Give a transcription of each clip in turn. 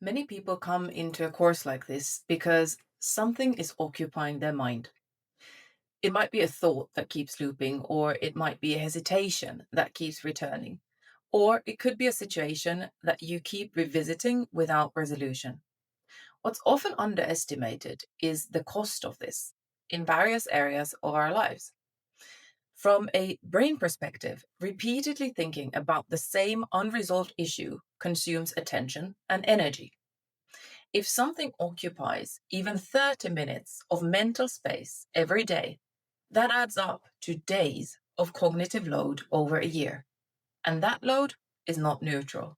Many people come into a course like this because something is occupying their mind. It might be a thought that keeps looping, or it might be a hesitation that keeps returning, or it could be a situation that you keep revisiting without resolution. What's often underestimated is the cost of this in various areas of our lives. From a brain perspective, repeatedly thinking about the same unresolved issue consumes attention and energy. If something occupies even 30 minutes of mental space every day, that adds up to days of cognitive load over a year. And that load is not neutral.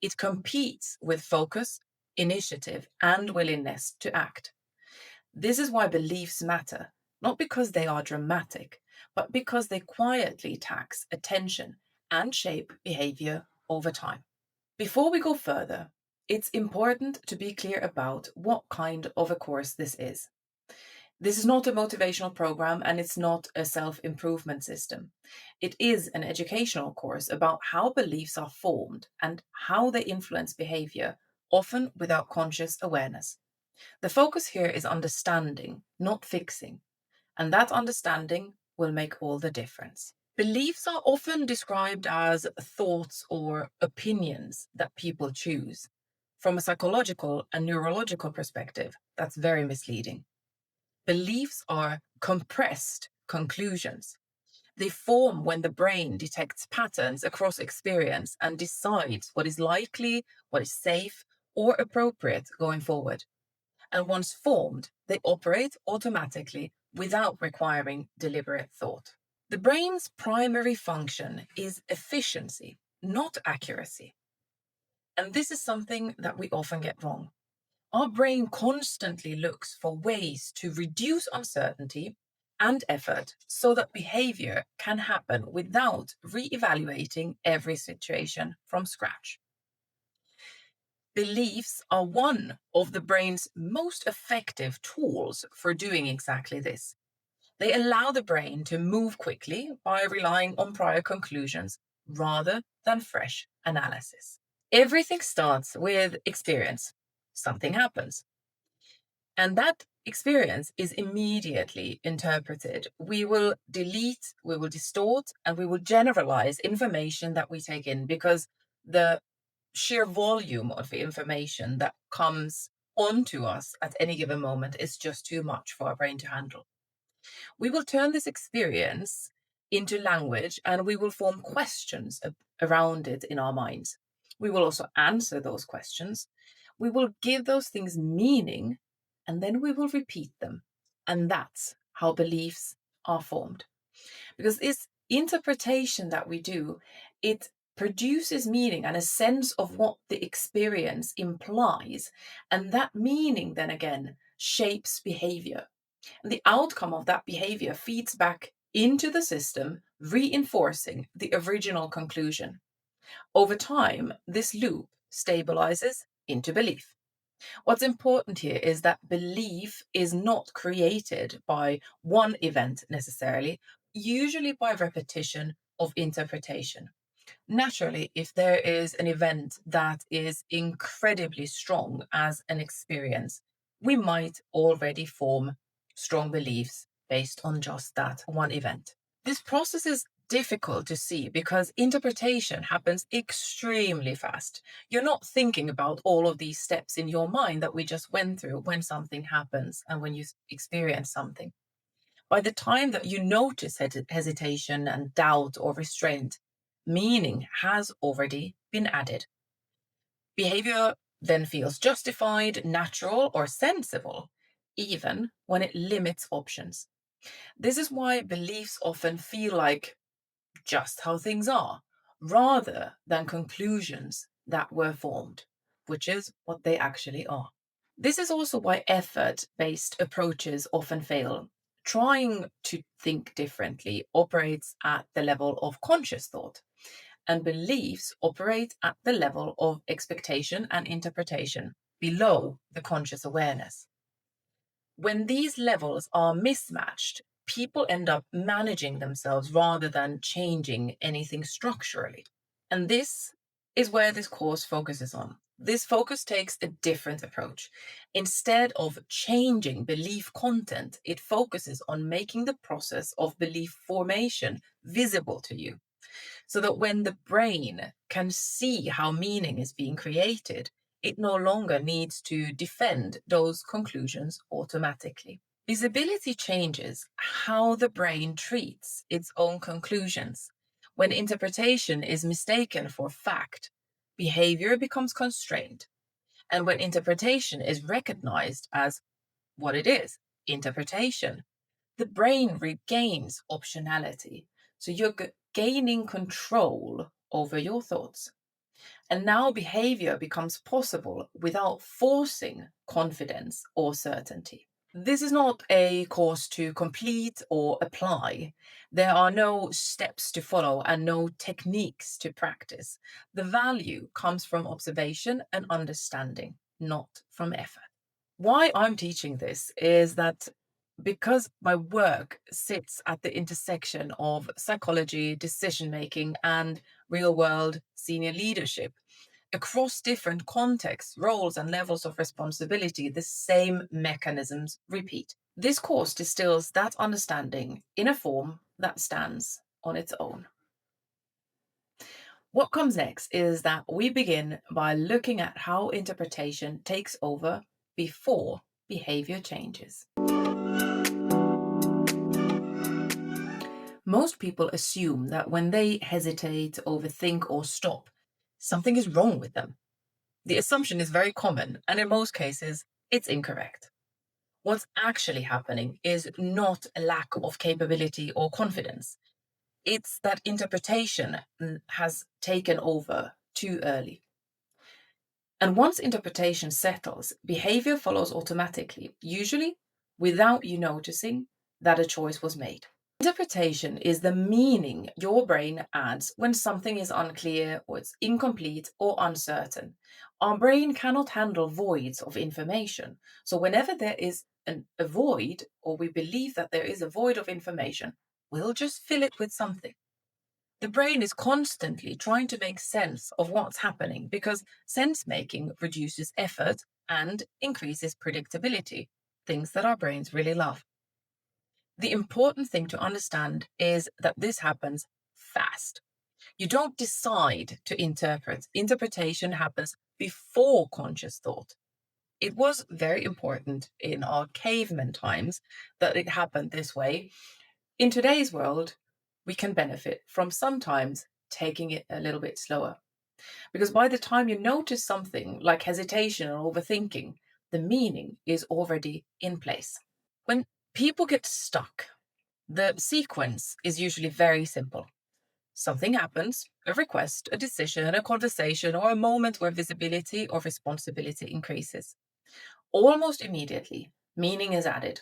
It competes with focus, initiative, and willingness to act. This is why beliefs matter, not because they are dramatic, but because they quietly tax attention and shape behavior over time. Before we go further, it's important to be clear about what kind of a course this is. This is not a motivational program and it's not a self improvement system. It is an educational course about how beliefs are formed and how they influence behavior, often without conscious awareness. The focus here is understanding, not fixing, and that understanding will make all the difference. Beliefs are often described as thoughts or opinions that people choose. From a psychological and neurological perspective, that's very misleading. Beliefs are compressed conclusions. They form when the brain detects patterns across experience and decides what is likely, what is safe, or appropriate going forward. And once formed, they operate automatically without requiring deliberate thought. The brain's primary function is efficiency, not accuracy. And this is something that we often get wrong. Our brain constantly looks for ways to reduce uncertainty and effort so that behavior can happen without re-evaluating every situation from scratch. Beliefs are one of the brain's most effective tools for doing exactly this. They allow the brain to move quickly by relying on prior conclusions rather than fresh analysis. Everything starts with experience. Something happens, and that experience is immediately interpreted. We will delete, we will distort, and we will generalize information that we take in because the sheer volume of the information that comes onto us at any given moment is just too much for our brain to handle. We will turn this experience into language and we will form questions around it in our minds. We will also answer those questions. We will give those things meaning and then we will repeat them. And that's how beliefs are formed. Because this interpretation that we do, it produces meaning and a sense of what the experience implies. And that meaning then again shapes behavior. And the outcome of that behavior feeds back into the system, reinforcing the original conclusion. Over time, this loop stabilizes into belief. What's important here is that belief is not created by one event necessarily, usually by repetition of interpretation. Naturally, if there is an event that is incredibly strong as an experience, we might already form strong beliefs based on just that one event. This process is difficult to see because interpretation happens extremely fast. You're not thinking about all of these steps in your mind that we just went through when something happens and when you experience something. By the time that you notice hesitation and doubt or restraint, meaning has already been added. Behavior then feels justified, natural, or sensible, even when it limits options. This is why beliefs often feel like just how things are, rather than conclusions that were formed, which is what they actually are. This is also why effort based approaches often fail. Trying to think differently operates at the level of conscious thought, and beliefs operate at the level of expectation and interpretation, below the conscious awareness. When these levels are mismatched, people end up managing themselves rather than changing anything structurally. And this is where this course focuses on This focus takes a different approach. Instead of changing belief content, it focuses on making the process of belief formation visible to you, so that when the brain can see how meaning is being created, it no longer needs to defend those conclusions automatically. Visibility changes how the brain treats its own conclusions. When interpretation is mistaken for fact, behavior becomes constrained. And when interpretation is recognized as what it is, interpretation, the brain regains optionality. So you're gaining control over your thoughts. And now behavior becomes possible without forcing confidence or certainty. This is not a course to complete or apply. There are no steps to follow and no techniques to practice. The value comes from observation and understanding, not from effort. Why I'm teaching this is that because my work sits at the intersection of psychology, decision making, and real world senior leadership, across different contexts, roles, and levels of responsibility, the same mechanisms repeat. This course distills that understanding in a form that stands on its own. What comes next is that we begin by looking at how interpretation takes over before behavior changes. Most people assume that when they hesitate, overthink, or stop, something is wrong with them. The assumption is very common, and in most cases, it's incorrect. What's actually happening is not a lack of capability or confidence. It's that interpretation has taken over too early. And once interpretation settles, behavior follows automatically, usually without you noticing that a choice was made. Interpretation is the meaning your brain adds when something is unclear or it's incomplete or uncertain. Our brain cannot handle voids of information. So whenever there is a void, or we believe that there is a void of information, we'll just fill it with something. The brain is constantly trying to make sense of what's happening because sense making reduces effort and increases predictability, things that our brains really love. The important thing to understand is that this happens fast. You don't decide to interpret. Interpretation happens before conscious thought. It was very important in our caveman times that it happened this way. In today's world, we can benefit from sometimes taking it a little bit slower. Because by the time you notice something like hesitation or overthinking, the meaning is already in place. When people get stuck, the sequence is usually very simple. Something happens, a request, a decision, a conversation, or a moment where visibility or responsibility increases. Almost immediately, meaning is added,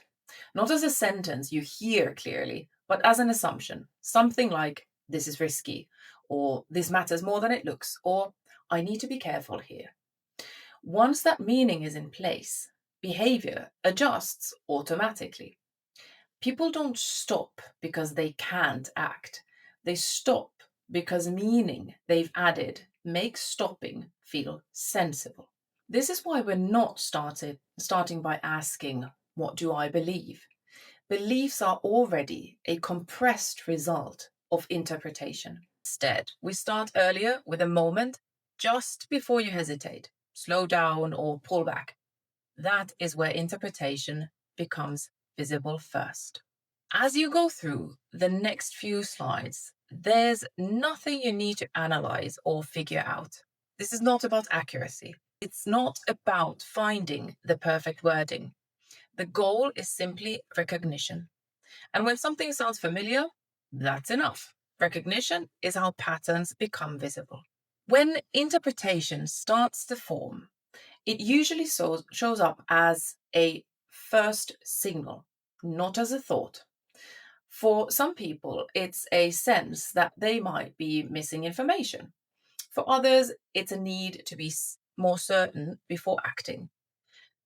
not as a sentence you hear clearly, but as an assumption, something like, this is risky, or this matters more than it looks, or I need to be careful here. Once that meaning is in place, behavior adjusts automatically. People don't stop because they can't act. They stop because meaning they've added makes stopping feel sensible. This is why we're not starting by asking, what do I believe? Beliefs are already a compressed result of interpretation. Instead, we start earlier with a moment just before you hesitate, slow down, or pull back. That is where interpretation becomes visible first. As you go through the next few slides, there's nothing you need to analyze or figure out. This is not about accuracy. It's not about finding the perfect wording. The goal is simply recognition. And when something sounds familiar, that's enough. Recognition is how patterns become visible. When interpretation starts to form, it usually shows up as a first signal, not as a thought. For some people, it's a sense that they might be missing information. For others, it's a need to be more certain before acting.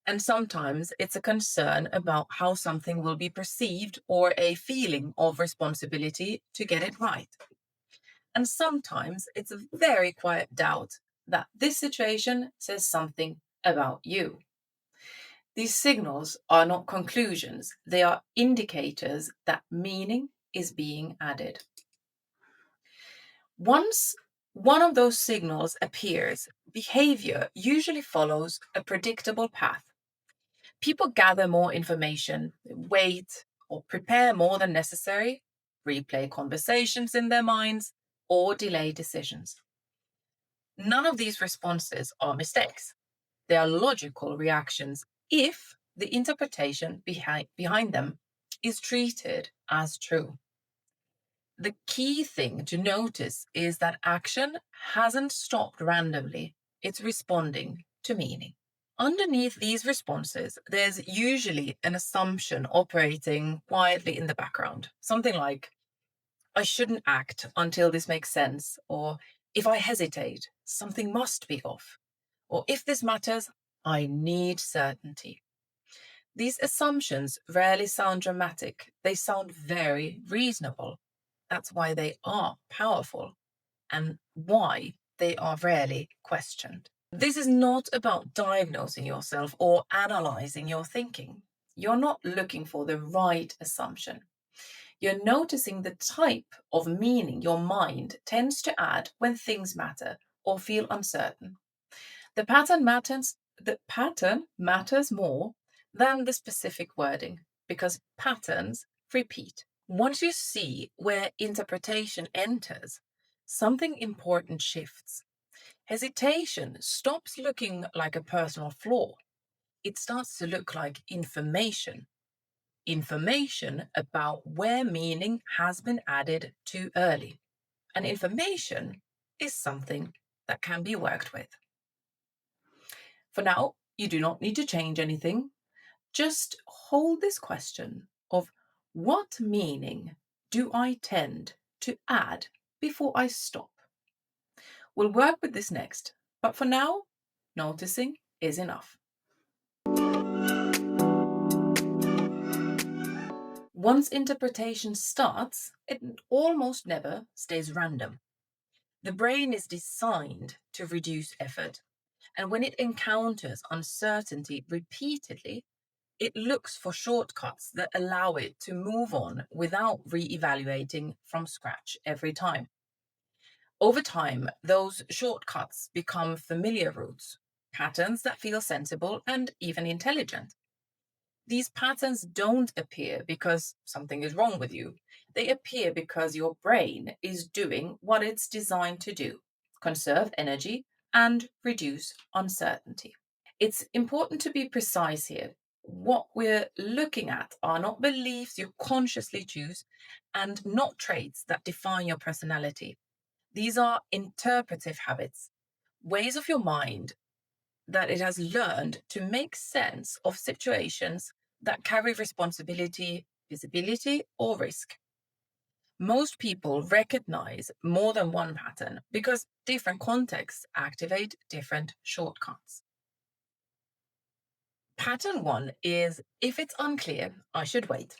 And sometimes it's a concern about how something will be perceived or a feeling of responsibility to get it right. And sometimes it's a very quiet doubt that this situation says something about you. These signals are not conclusions, they are indicators that meaning is being added. Once one of those signals appears, behavior usually follows a predictable path. People gather more information, wait, or prepare more than necessary, replay conversations in their minds, or delay decisions. None of these responses are mistakes. They are logical reactions if the interpretation behind them is treated as true. The key thing to notice is that action hasn't stopped randomly, it's responding to meaning. Underneath these responses, there's usually an assumption operating quietly in the background. Something like, I shouldn't act until this makes sense, or if I hesitate, something must be off, or if this matters, I need certainty. These assumptions rarely sound dramatic, they sound very reasonable. That's why they are powerful and why they are rarely questioned. This is not about diagnosing yourself or analyzing your thinking. You're not looking for the right assumption. You're noticing the type of meaning your mind tends to add when things matter or feel uncertain. The pattern matters more than the specific wording because patterns repeat. Once you see where interpretation enters, something important shifts. Hesitation stops looking like a personal flaw. It starts to look like information. Information about where meaning has been added too early. And information is something that can be worked with. For now, you do not need to change anything. Just hold this question of what meaning do I tend to add before I stop? We'll work with this next, but for now, noticing is enough. Once interpretation starts, it almost never stays random. The brain is designed to reduce effort, and when it encounters uncertainty repeatedly, it looks for shortcuts that allow it to move on without re-evaluating from scratch every time. Over time, those shortcuts become familiar routes, patterns that feel sensible and even intelligent. These patterns don't appear because something is wrong with you. They appear because your brain is doing what it's designed to do: conserve energy and reduce uncertainty. It's important to be precise here. What we're looking at are not beliefs you consciously choose and not traits that define your personality. These are interpretive habits, ways of your mind that it has learned to make sense of situations that carry responsibility, visibility, or risk. Most people recognize more than one pattern because different contexts activate different shortcuts. Pattern one is if it's unclear, I should wait.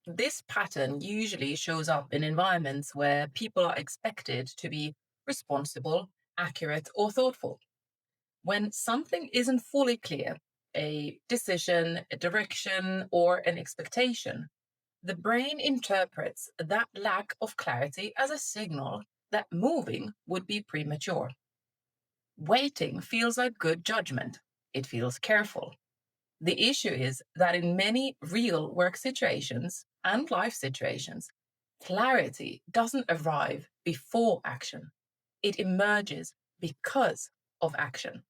This pattern usually shows up in environments where people are expected to be responsible, accurate, or thoughtful. When something isn't fully clear, a decision, a direction, or an expectation, the brain interprets that lack of clarity as a signal that moving would be premature. Waiting feels like good judgment. It feels careful. The issue is that in many real work situations and life situations, clarity doesn't arrive before action. It emerges because of action.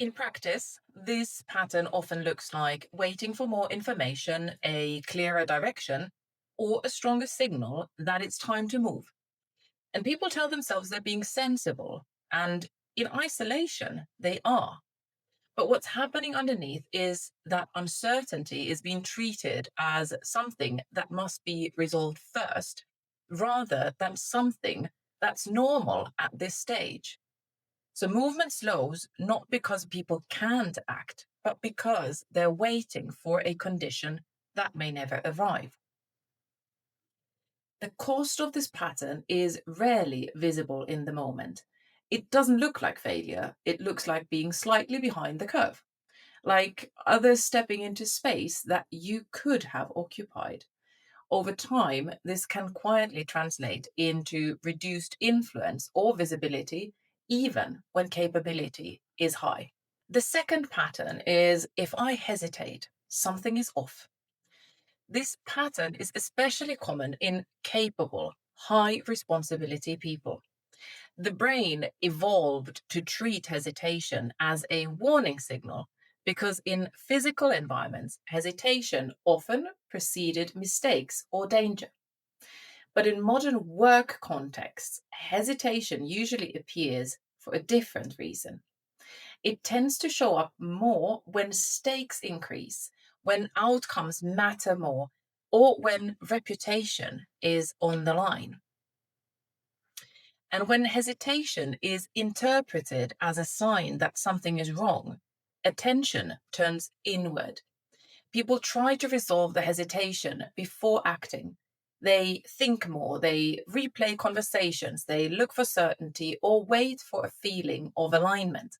In practice, this pattern often looks like waiting for more information, a clearer direction, or a stronger signal that it's time to move. And people tell themselves they're being sensible, and in isolation, they are. But what's happening underneath is that uncertainty is being treated as something that must be resolved first, rather than something that's normal at this stage. So movement slows not because people can't act, but because they're waiting for a condition that may never arrive. The cost of this pattern is rarely visible in the moment. It doesn't look like failure. It looks like being slightly behind the curve, like others stepping into space that you could have occupied. Over time, this can quietly translate into reduced influence or visibility, even when capability is high. The second pattern is if I hesitate, something is off. This pattern is especially common in capable, high responsibility people. The brain evolved to treat hesitation as a warning signal because in physical environments, hesitation often preceded mistakes or danger. But in modern work contexts, hesitation usually appears for a different reason. It tends to show up more when stakes increase, when outcomes matter more, or when reputation is on the line. And when hesitation is interpreted as a sign that something is wrong, attention turns inward. People try to resolve the hesitation before acting. They think more, they replay conversations, they look for certainty, or wait for a feeling of alignment.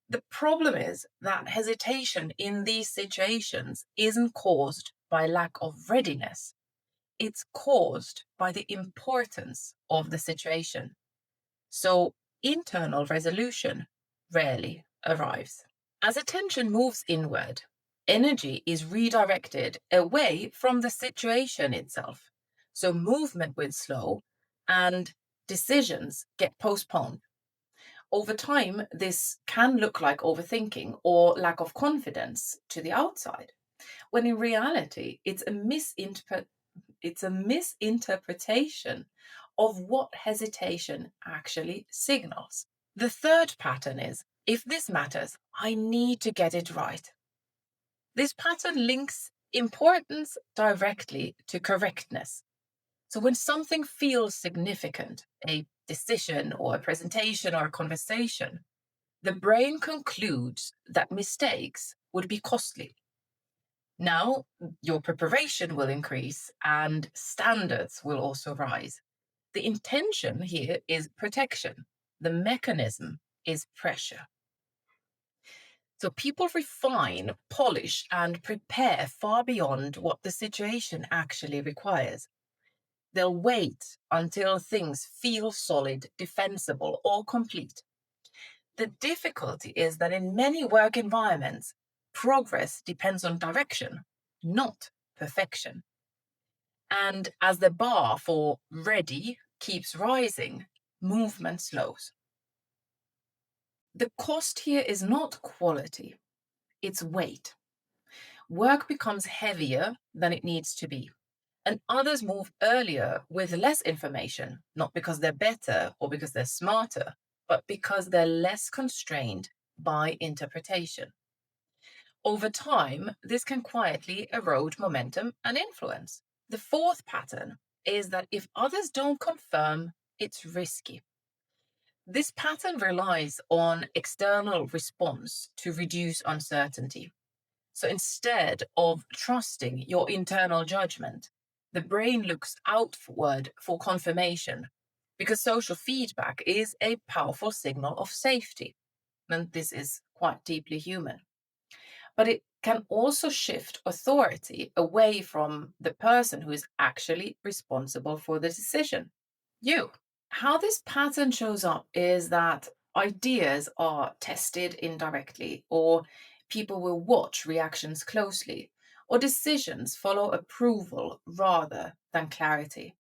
The problem is that hesitation in these situations isn't caused by lack of readiness, it's caused by the importance of the situation. So internal resolution rarely arrives. As attention moves inward, energy is redirected away from the situation itself. So movement will slow and decisions get postponed. Over time, this can look like overthinking or lack of confidence to the outside, when in reality, it's a misinterpretation of what hesitation actually signals. The third pattern is if this matters, I need to get it right. This pattern links importance directly to correctness. So when something feels significant, a decision or a presentation or a conversation, the brain concludes that mistakes would be costly. Now, your preparation will increase and standards will also rise. The intention here is protection, the mechanism is pressure. So people refine, polish, and prepare far beyond what the situation actually requires. They'll wait until things feel solid, defensible, or complete. The difficulty is that in many work environments, progress depends on direction, not perfection. And as the bar for ready keeps rising, movement slows. The cost here is not quality, it's weight. Work becomes heavier than it needs to be. And others move earlier with less information, not because they're better or because they're smarter, but because they're less constrained by interpretation. Over time, this can quietly erode momentum and influence. The fourth pattern is that if others don't confirm, it's risky. This pattern relies on external response to reduce uncertainty. So instead of trusting your internal judgment, the brain looks outward for confirmation because social feedback is a powerful signal of safety. And this is quite deeply human. But it can also shift authority away from the person who is actually responsible for the decision, you. How this pattern shows up is that ideas are tested indirectly, or people will watch reactions closely, or decisions follow approval rather than clarity.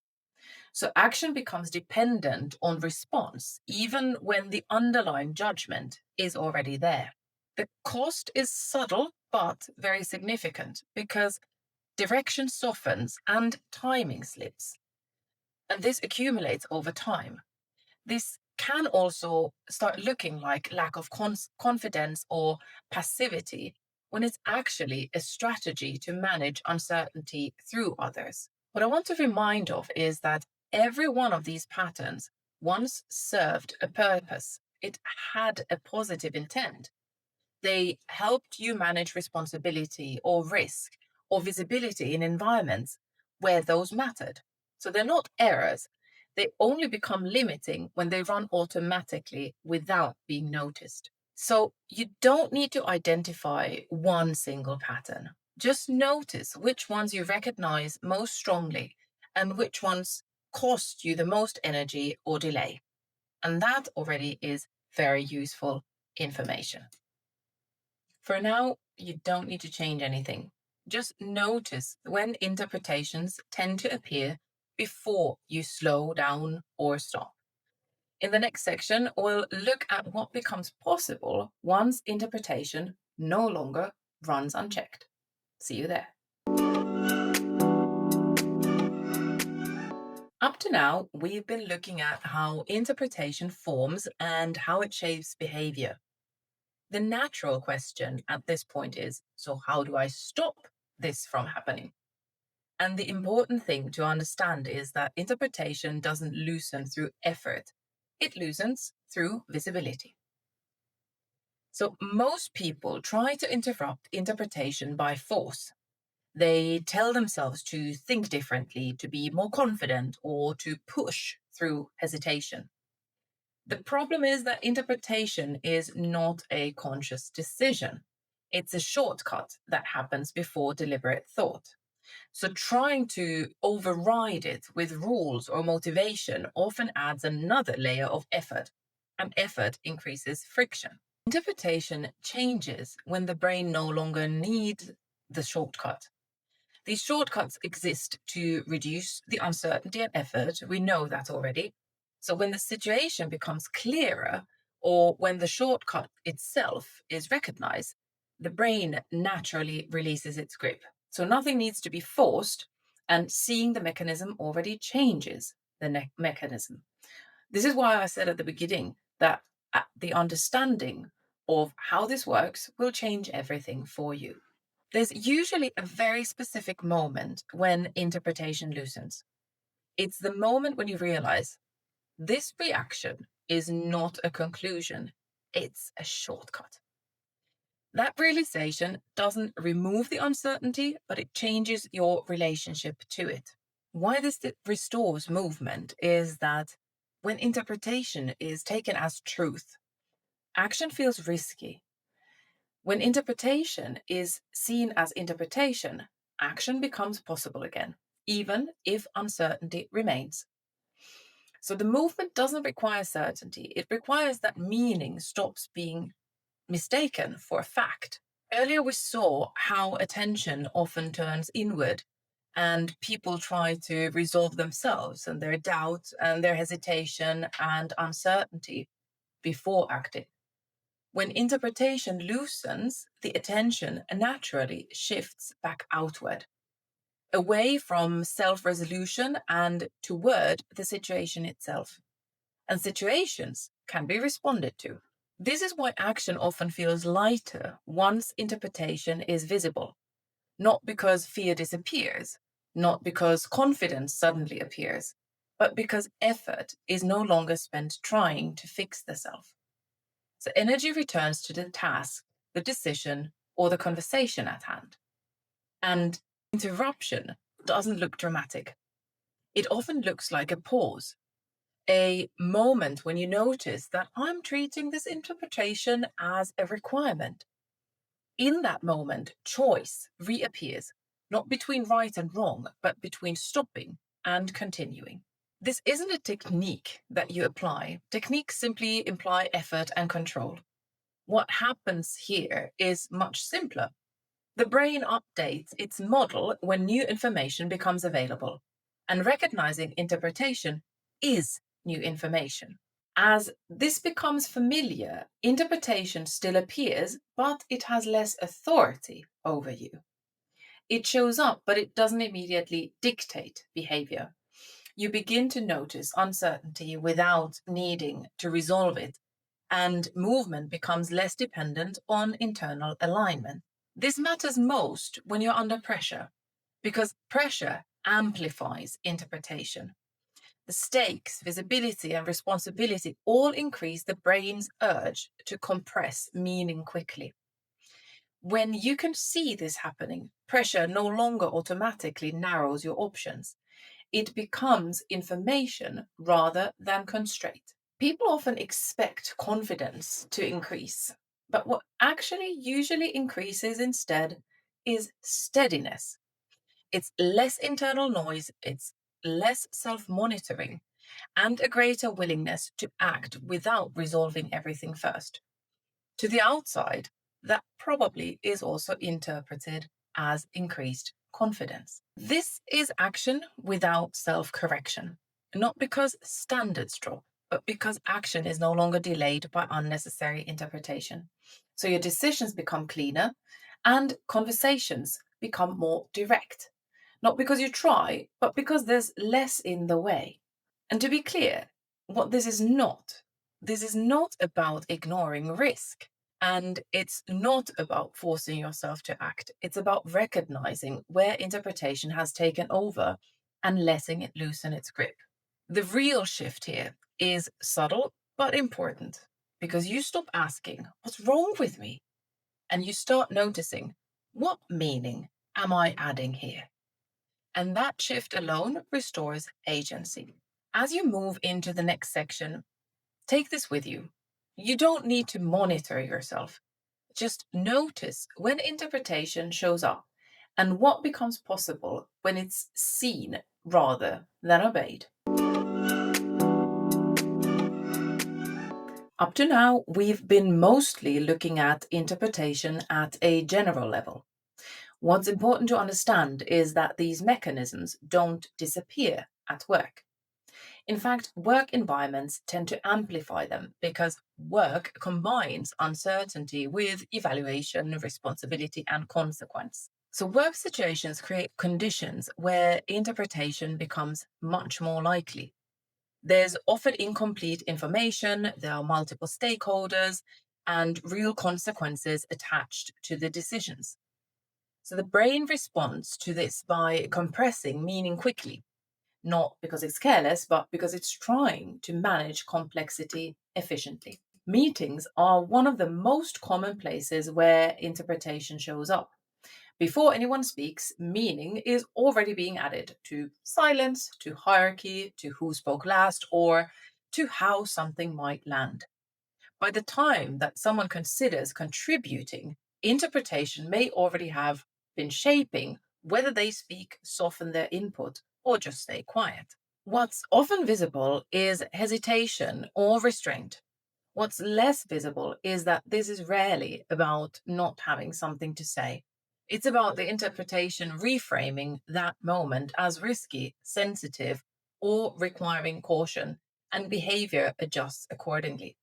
So action becomes dependent on response, even when the underlying judgment is already there. The cost is subtle but very significant because direction softens and timing slips. And this accumulates over time. This can also start looking like lack of confidence or passivity when it's actually a strategy to manage uncertainty through others. What I want to remind of is that every one of these patterns once served a purpose. It had a positive intent. They helped you manage responsibility or risk or visibility in environments where those mattered. So they're not errors, They only become limiting when they run automatically without being noticed. So you don't need to identify one single pattern. Just notice which ones you recognize most strongly and which ones cost you the most energy or delay. And that already is very useful information. For now, you don't need to change anything. Just notice when interpretations tend to appear before you slow down or stop. In the next section, we'll look at what becomes possible once interpretation no longer runs unchecked. See you there. Up to now, we've been looking at how interpretation forms and how it shapes behavior. The natural question at this point is, so how do I stop this from happening? And the important thing to understand is that interpretation doesn't loosen through effort. It loosens through visibility. So most people try to interrupt interpretation by force. They tell themselves to think differently, to be more confident, or to push through hesitation. The problem is that interpretation is not a conscious decision. It's a shortcut that happens before deliberate thought. So trying to override it with rules or motivation often adds another layer of effort, and effort increases friction. Interpretation changes when the brain no longer needs the shortcut. These shortcuts exist to reduce the uncertainty and effort. We know that already. So when the situation becomes clearer, or when the shortcut itself is recognized, the brain naturally releases its grip. So nothing needs to be forced, and seeing the mechanism already changes the mechanism. This is why I said at the beginning that the understanding of how this works will change everything for you. There's usually a very specific moment when interpretation loosens. It's the moment when you realize this reaction is not a conclusion, it's a shortcut. That realization doesn't remove the uncertainty, but it changes your relationship to it. Why this restores movement is that when interpretation is taken as truth, action feels risky. When interpretation is seen as interpretation, action becomes possible again, even if uncertainty remains. So the movement doesn't require certainty, it requires that meaning stops being mistaken for a fact. Earlier, we saw how attention often turns inward and people try to resolve themselves and their doubt and their hesitation and uncertainty before acting. When interpretation loosens, the attention naturally shifts back outward, away from self-resolution and toward the situation itself. And situations can be responded to. This is why action often feels lighter once interpretation is visible, not because fear disappears, not because confidence suddenly appears, but because effort is no longer spent trying to fix the self. So energy returns to the task, the decision, or the conversation at hand. And interruption doesn't look dramatic. It often looks like a pause, a moment when you notice that I'm treating this interpretation as a requirement. In that moment, choice reappears, not between right and wrong, but between stopping and continuing. This isn't a technique that you apply. Techniques simply imply effort and control. What happens here is much simpler. The brain updates its model when new information becomes available, and recognizing interpretation is new information. As this becomes familiar, interpretation still appears, but it has less authority over you. It shows up, but it doesn't immediately dictate behavior. You begin to notice uncertainty without needing to resolve it, and movement becomes less dependent on internal alignment. This matters most when you're under pressure, because pressure amplifies interpretation. The stakes, visibility, and responsibility all increase the brain's urge to compress meaning quickly. When you can see this happening, pressure no longer automatically narrows your options. It becomes information rather than constraint. People often expect confidence to increase, but what actually usually increases instead is steadiness. It's less internal noise, it's less self monitoring, and a greater willingness to act without resolving everything first. To the outside, that probably is also interpreted as increased confidence. This is action without self correction, not because standards drop, but because action is no longer delayed by unnecessary interpretation. So your decisions become cleaner and conversations become more direct, not because you try, but because there's less in the way. And to be clear, what this is not about ignoring risk. And it's not about forcing yourself to act. It's about recognizing where interpretation has taken over and letting it loosen its grip. The real shift here is subtle but important because you stop asking, what's wrong with me? And you start noticing, what meaning am I adding here? And that shift alone restores agency. As you move into the next section, take this with you. You don't need to monitor yourself. Just notice when interpretation shows up and what becomes possible when it's seen rather than obeyed. Up to now, we've been mostly looking at interpretation at a general level. What's important to understand is that these mechanisms don't disappear at work. In fact, work environments tend to amplify them because work combines uncertainty with evaluation, responsibility, and consequence. So, work situations create conditions where interpretation becomes much more likely. There's often incomplete information, there are multiple stakeholders, and real consequences attached to the decisions. So, the brain responds to this by compressing meaning quickly, not because it's careless, but because it's trying to manage complexity efficiently. Meetings are one of the most common places where interpretation shows up. Before anyone speaks, meaning is already being added to silence, to hierarchy, to who spoke last, or to how something might land. By the time that someone considers contributing, interpretation may already have been shaping whether they speak, soften their input, or just stay quiet. What's often visible is hesitation or restraint. What's less visible is that this is rarely about not having something to say. It's about the interpretation reframing that moment as risky, sensitive, or requiring caution, and behavior adjusts accordingly.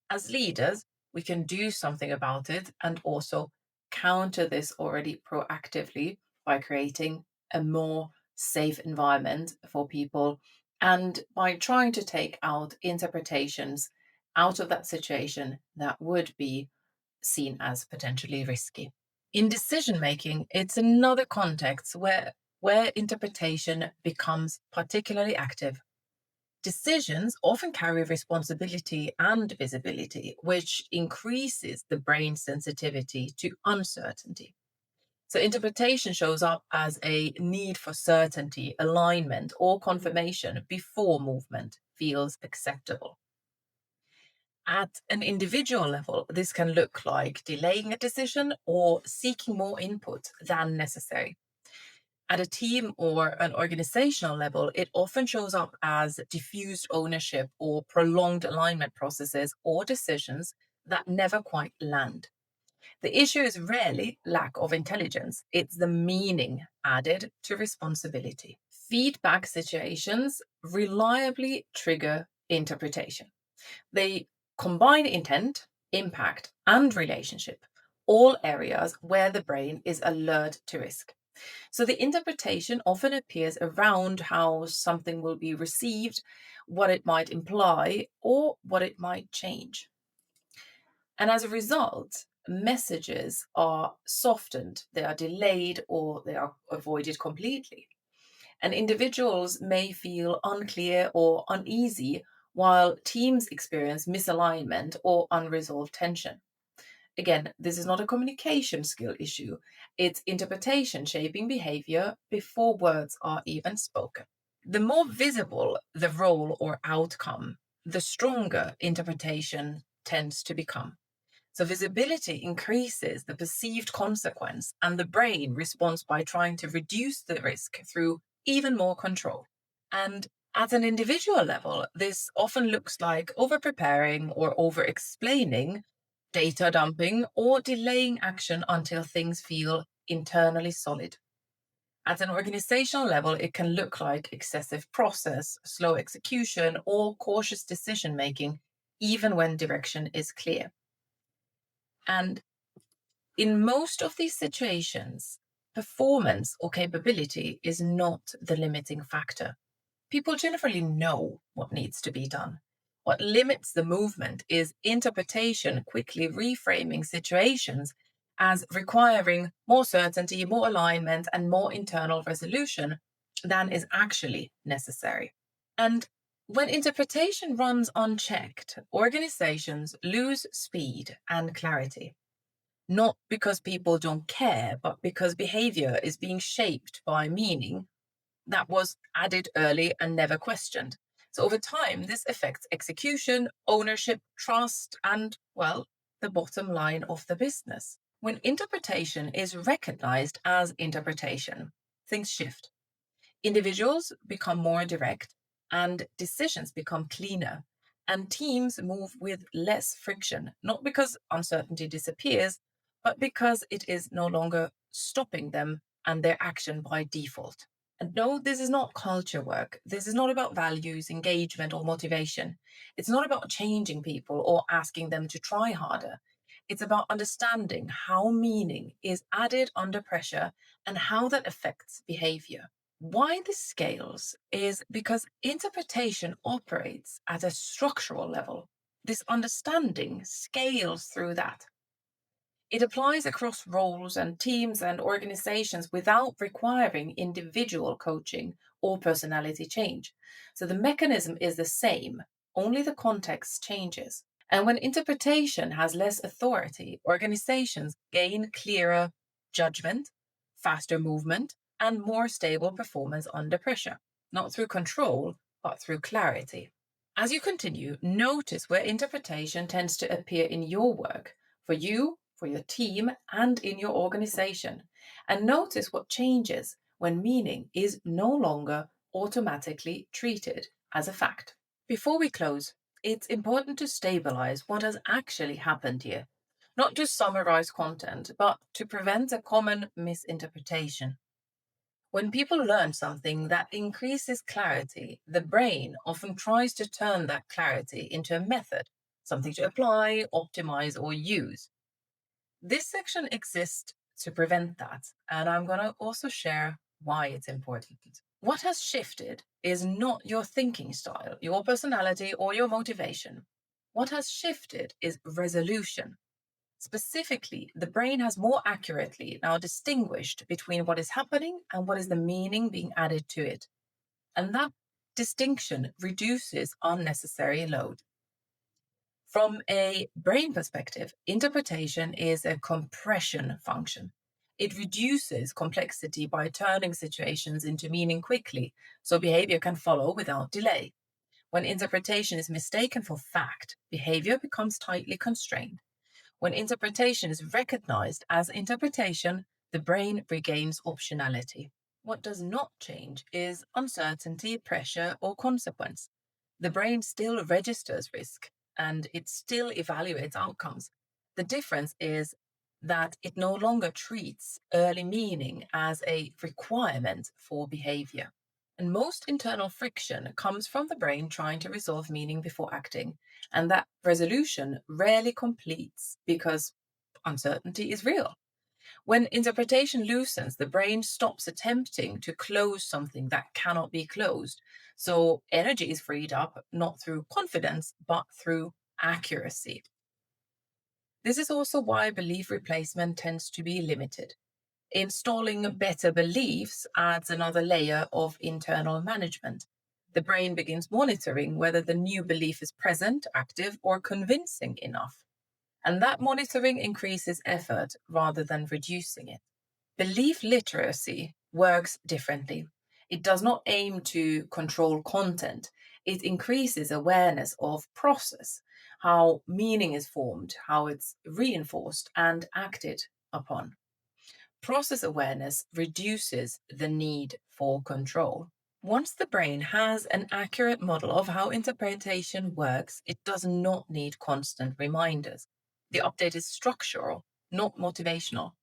As leaders, we can do something about it and also counter this already proactively by creating a more safe environment for people and by trying to take out interpretations out of that situation that would be seen as potentially risky. In decision making, it's another context where interpretation becomes particularly active. Decisions often carry responsibility and visibility, which increases the brain's sensitivity to uncertainty. So, interpretation shows up as a need for certainty, alignment, or confirmation before movement feels acceptable. At an individual level, this can look like delaying a decision or seeking more input than necessary. At a team or an organizational level, it often shows up as diffused ownership or prolonged alignment processes or decisions that never quite land. The issue is rarely lack of intelligence, it's the meaning added to responsibility. Feedback situations reliably trigger interpretation. They combine intent, impact, and relationship, all areas where the brain is alert to risk. So the interpretation often appears around how something will be received, what it might imply, or what it might change. And as a result, messages are softened, they are delayed, or they are avoided completely. And individuals may feel unclear or uneasy, while teams experience misalignment or unresolved tension. Again, this is not a communication skill issue, it's interpretation shaping behavior before words are even spoken. The more visible the role or outcome, the stronger interpretation tends to become. So, visibility increases the perceived consequence, and the brain responds by trying to reduce the risk through even more control. And at an individual level, this often looks like over preparing or over explaining, data dumping, or delaying action until things feel internally solid. At an organizational level, it can look like excessive process, slow execution, or cautious decision making, even when direction is clear. And in most of these situations, performance or capability is not the limiting factor. People generally know what needs to be done. What limits the movement is interpretation, quickly reframing situations as requiring more certainty, more alignment, and more internal resolution than is actually necessary. And when interpretation runs unchecked, organizations lose speed and clarity, not because people don't care, but because behavior is being shaped by meaning that was added early and never questioned. So over time, this affects execution, ownership, trust, and, well, the bottom line of the business. When interpretation is recognized as interpretation, things shift. Individuals become more direct, and decisions become cleaner, and teams move with less friction, not because uncertainty disappears, but because it is no longer stopping them and their action by default. And no, this is not culture work. This is not about values, engagement, or motivation. It's not about changing people or asking them to try harder. It's about understanding how meaning is added under pressure and how that affects behavior. Why this scales is because interpretation operates at a structural level. This understanding scales through that. It applies across roles and teams and organizations without requiring individual coaching or personality change. So the mechanism is the same, only the context changes. And when interpretation has less authority, organizations gain clearer judgment, faster movement, and more stable performance under pressure, not through control, but through clarity. As you continue, notice where interpretation tends to appear in your work, for you, for your team, and in your organization. And notice what changes when meaning is no longer automatically treated as a fact. Before we close, it's important to stabilize what has actually happened here, not to summarize content, but to prevent a common misinterpretation. When people learn something that increases clarity, the brain often tries to turn that clarity into a method, something to apply, optimize, or use. This section exists to prevent that, and I'm going to also share why it's important. What has shifted is not your thinking style, your personality, or your motivation. What has shifted is resolution. Specifically, the brain has more accurately now distinguished between what is happening and what is the meaning being added to it. And that distinction reduces unnecessary load. From a brain perspective, interpretation is a compression function. It reduces complexity by turning situations into meaning quickly, so behavior can follow without delay. When interpretation is mistaken for fact, behavior becomes tightly constrained. When interpretation is recognized as interpretation, the brain regains optionality. What does not change is uncertainty, pressure, or consequence. The brain still registers risk and it still evaluates outcomes. The difference is that it no longer treats early meaning as a requirement for behavior. And most internal friction comes from the brain trying to resolve meaning before acting. And that resolution rarely completes because uncertainty is real. When interpretation loosens, the brain stops attempting to close something that cannot be closed. So energy is freed up not through confidence, but through accuracy. This is also why belief replacement tends to be limited. Installing better beliefs adds another layer of internal management. The brain begins monitoring whether the new belief is present, active, or convincing enough. And that monitoring increases effort rather than reducing it. Belief literacy works differently. It does not aim to control content. It increases awareness of process, how meaning is formed, how it's reinforced and acted upon. Process awareness reduces the need for control. Once the brain has an accurate model of how interpretation works, it does not need constant reminders. The update is structural, not motivational.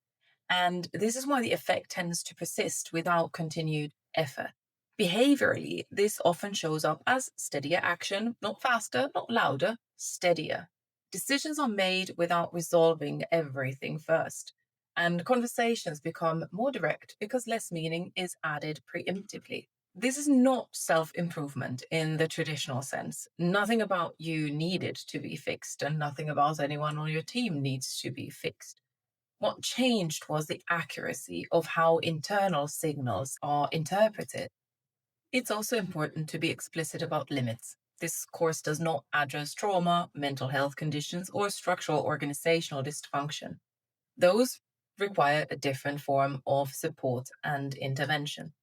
And this is why the effect tends to persist without continued effort. Behaviorally, this often shows up as steadier action, not faster, not louder, steadier. Decisions are made without resolving everything first. And conversations become more direct because less meaning is added preemptively. This is not self improvement in the traditional sense. Nothing about you needed to be fixed, and nothing about anyone on your team needs to be fixed. What changed was the accuracy of how internal signals are interpreted. It's also important to be explicit about limits. This course does not address trauma, mental health conditions, or structural organizational dysfunction. Those require a different form of support and intervention.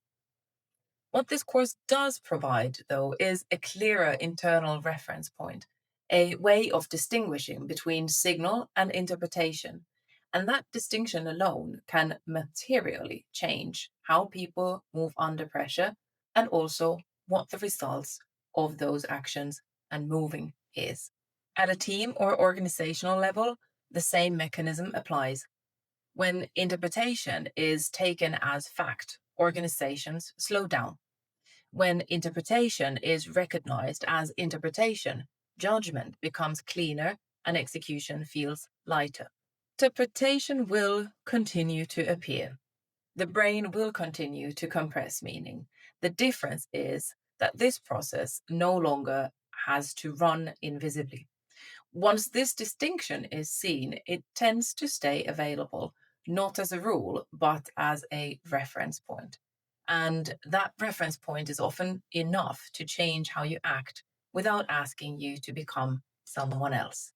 What this course does provide, though, is a clearer internal reference point, a way of distinguishing between signal and interpretation. And that distinction alone can materially change how people move under pressure and also what the results of those actions and moving is. At a team or organizational level, the same mechanism applies. When interpretation is taken as fact, organizations slow down. When interpretation is recognized as interpretation, judgment becomes cleaner and execution feels lighter. Interpretation will continue to appear. The brain will continue to compress meaning. The difference is that this process no longer has to run invisibly. Once this distinction is seen, it tends to stay available, not as a rule, but as a reference point. And that reference point is often enough to change how you act without asking you to become someone else.